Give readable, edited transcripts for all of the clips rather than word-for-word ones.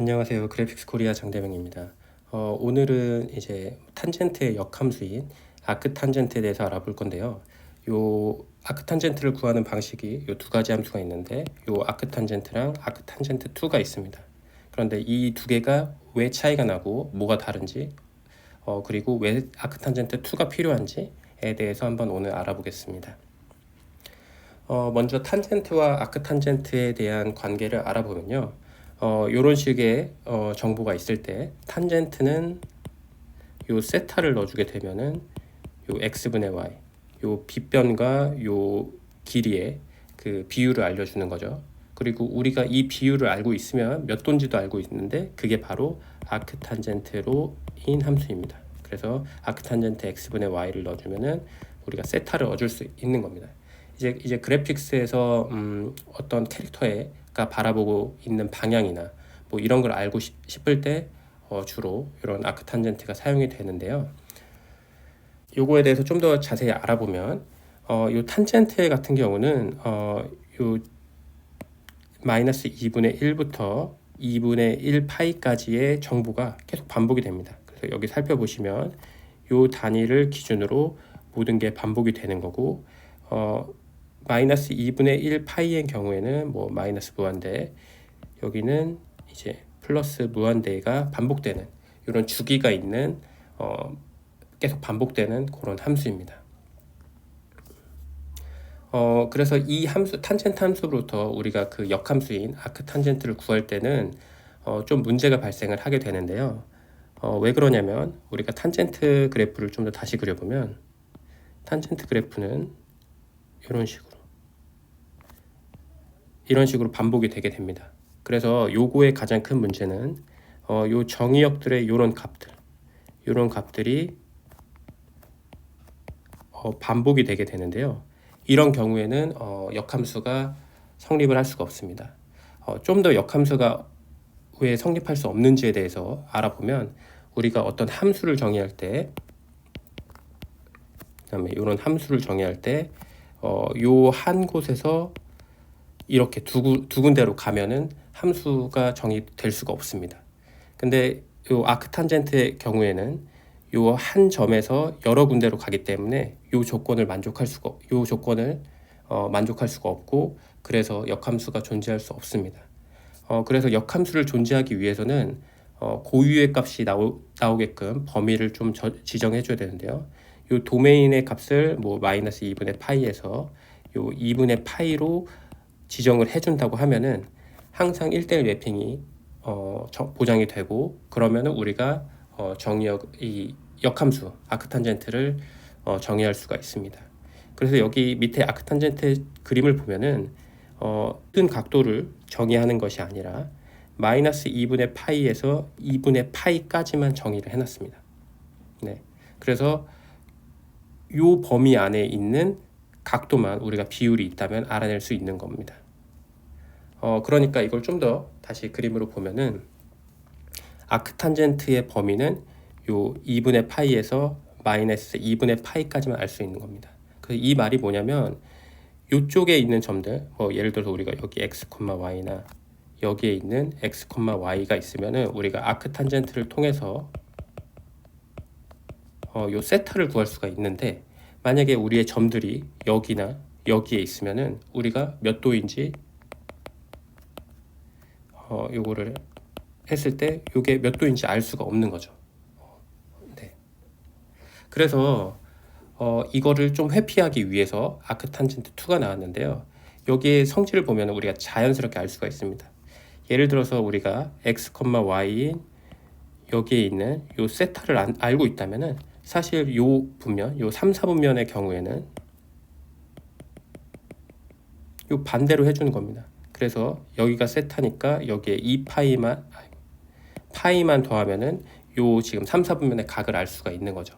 안녕하세요. 그래픽스 코리아 장대명입니다. 오늘은 이제 탄젠트의 역함수인 아크탄젠트에 대해서 알아볼 건데요. 요 아크탄젠트를 구하는 방식이 요 두 가지 함수가 있는데 요 아크탄젠트랑 아크탄젠트 2가 있습니다. 그런데 이 두 개가 왜 차이가 나고 뭐가 다른지 그리고 왜 아크탄젠트 2가 필요한지에 대해서 한번 오늘 알아보겠습니다. 먼저 탄젠트와 아크탄젠트에 대한 관계를 알아보면요. 이런 식의 정보가 있을 때 탄젠트는 요 세타를 넣어주게 되면은 요 x분의 y, 요 빗변과 요 길이의 그 비율을 알려주는 거죠. 그리고 우리가 이 비율을 알고 있으면 몇 도인지도 알고 있는데 그게 바로 아크탄젠트로인 함수입니다. 그래서 아크탄젠트 x분의 y를 넣어주면은 우리가 세타를 얻을 수 있는 겁니다. 이제 그래픽스에서 어떤 캐릭터가 바라보고 있는 방향이나 뭐 이런 걸 알고 싶을 때 주로 이런 아크탄젠트가 사용이 되는데요. 요거에 대해서 좀 더 자세히 알아보면 요 탄젠트 같은 경우는 요 마이너스 2분의 1부터 2분의 1 파이까지의 정보가 계속 반복이 됩니다. 그래서 여기 살펴보시면 요 단위를 기준으로 모든 게 반복이 되는 거고 마이너스 2분의 1 파이의 경우에는 뭐 마이너스 무한대, 여기는 이제 플러스 무한대가 반복되는 이런 주기가 있는 계속 반복되는 그런 함수입니다. 그래서 이 함수 탄젠트 함수로부터 우리가 그 역함수인 아크탄젠트를 구할 때는 좀 문제가 발생을 하게 되는데요. 왜 그러냐면 우리가 탄젠트 그래프를 좀 더 다시 그려보면 탄젠트 그래프는 이런 식으로 반복이 되게 됩니다. 그래서 요거의 가장 큰 문제는 요 정의역들의 요런 값들이 반복이 되게 되는데요. 이런 경우에는 역함수가 성립을 할 수가 없습니다. 좀 더 역함수가 왜 성립할 수 없는지에 대해서 알아보면 우리가 어떤 함수를 정의할 때, 그다음에 이런 함수를 정의할 때 요 한 곳에서 이렇게 두 군데로 가면은 함수가 정의될 수가 없습니다. 근데 요 아크탄젠트의 경우에는 요 한 점에서 여러 군데로 가기 때문에 요 조건을 만족할 수가 없고, 그래서 역함수가 존재할 수 없습니다. 그래서 역함수를 존재하기 위해서는 고유의 값이 나오게끔 범위를 좀 지정해 줘야 되는데요. 요 도메인의 값을 뭐 마이너스 2분의 파이에서 요 2분의 파이로 지정을 해준다고 하면은 항상 1대1 매핑이 보장이 되고, 그러면은 우리가 이 역함수 아크탄젠트를 정의할 수가 있습니다. 그래서 여기 밑에 아크탄젠트 그림을 보면은 큰 각도를 정의하는 것이 아니라 마이너스 2분의 파이에서 2분의 파이까지만 정의를 해놨습니다. 네, 그래서 요 범위 안에 있는 각도만 우리가 비율이 있다면 알아낼 수 있는 겁니다. 그러니까 이걸 좀 더 다시 그림으로 보면은 아크탄젠트의 범위는 요 2분의 파이에서 마이너스 2분의 파이까지만 알 수 있는 겁니다. 그래서 이 말이 뭐냐면 요쪽에 있는 점들, 뭐 예를 들어서 우리가 여기 x, y나 여기에 있는 x, y가 있으면은 우리가 아크탄젠트를 통해서 요 세타를 구할 수가 있는데, 만약에 우리의 점들이 여기나 여기에 있으면은 우리가 몇 도인지 요거를 했을 때 요게 몇 도인지 알 수가 없는 거죠. 네. 그래서 이거를 좀 회피하기 위해서 아크탄젠트 2가 나왔는데요. 여기에 성질을 보면 우리가 자연스럽게 알 수가 있습니다. 예를 들어서 우리가 x, y인 여기에 있는 요 세타를 알고 있다면은 사실 요 3, 4분면의 경우에는 요 반대로 해주는 겁니다. 그래서 여기가 세타니까 여기에 2파이만 더하면은 요 지금 3, 4분면의 각을 알 수가 있는 거죠.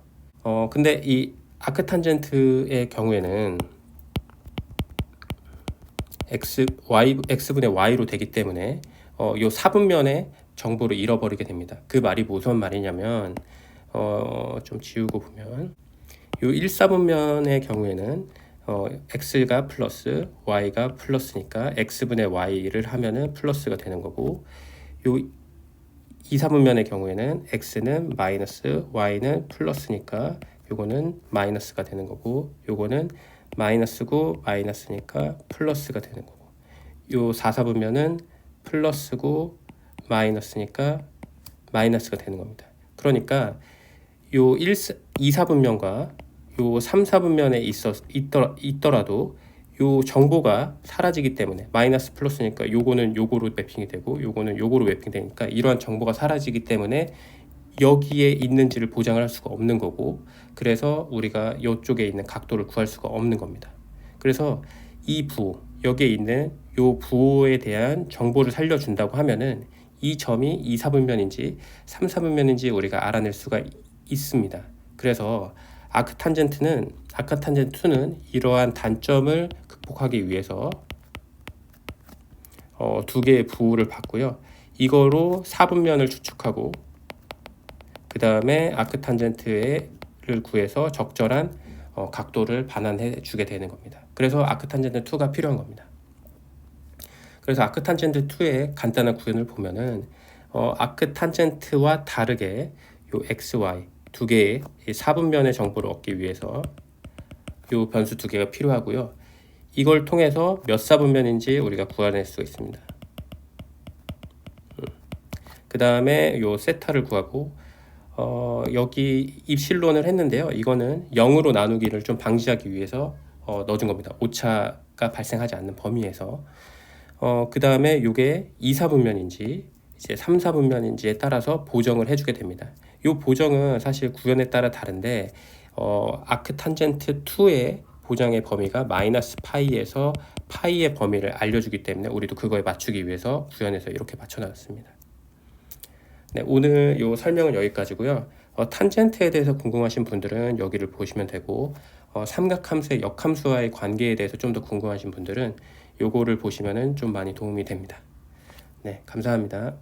근데 이 아크탄젠트의 경우에는 x분의 y로 되기 때문에 요 4분면의 정보를 잃어버리게 됩니다. 그 말이 무슨 말이냐면 좀 지우고 보면 요 1, 4분면의 경우에는 x가 플러스 y가 플러스니까 x분의 y를 하면은 플러스가 되는 거고, 요 2사분면의 경우에는 x는 마이너스 y는 플러스니까 요거는 마이너스가 되는 거고, 요거는 마이너스고 마이너스니까 플러스가 되는 거고, 요 4사분면은 플러스고 마이너스니까 마이너스가 되는 겁니다. 그러니까 요 2사분면과 요 3사분면에 있더라도 요 정보가 사라지기 때문에, 마이너스 플러스니까 요거는 요거로 매핑이 되고 요거는 요거로 매핑이 되니까 이러한 정보가 사라지기 때문에 여기에 있는지를 보장을 할 수가 없는 거고, 그래서 우리가 이쪽에 있는 각도를 구할 수가 없는 겁니다. 그래서 이 부호, 여기에 있는 요 부호에 대한 정보를 살려준다고 하면은 이 점이 2사분면인지 3사분면인지 우리가 알아낼 수가 있습니다. 그래서 아크탄젠트2는 이러한 단점을 극복하기 위해서 두 개의 부호를 봤고요. 이거로 4분면을 추측하고 그 다음에 아크탄젠트를 구해서 적절한 각도를 반환해 주게 되는 겁니다. 그래서 아크탄젠트2가 필요한 겁니다. 그래서 아크탄젠트2의 간단한 구현을 보면은 아크탄젠트와 다르게 요 xy 두 개의 4분면의 정보를 얻기 위해서 요 변수 두 개가 필요하고요. 이걸 통해서 몇 사분면인지 우리가 구해낼 수 있습니다. 그 다음에 요 세타를 구하고 여기 입실론을 했는데요. 이거는 0으로 나누기를 좀 방지하기 위해서 넣어준 겁니다. 오차가 발생하지 않는 범위에서. 그 다음에 이게 2사분면인지 이제 3사분면인지에 따라서 보정을 해주게 됩니다. 이 보정은 사실 구현에 따라 다른데 아크탄젠트 2의 보정의 범위가 마이너스 파이에서 파이의 범위를 알려주기 때문에 우리도 그거에 맞추기 위해서 구현해서 이렇게 맞춰놨습니다. 네, 오늘 이 설명은 여기까지고요. 탄젠트에 대해서 궁금하신 분들은 여기를 보시면 되고, 삼각함수의 역함수와의 관계에 대해서 좀 더 궁금하신 분들은 요거를 보시면은 좀 많이 도움이 됩니다. 네, 감사합니다.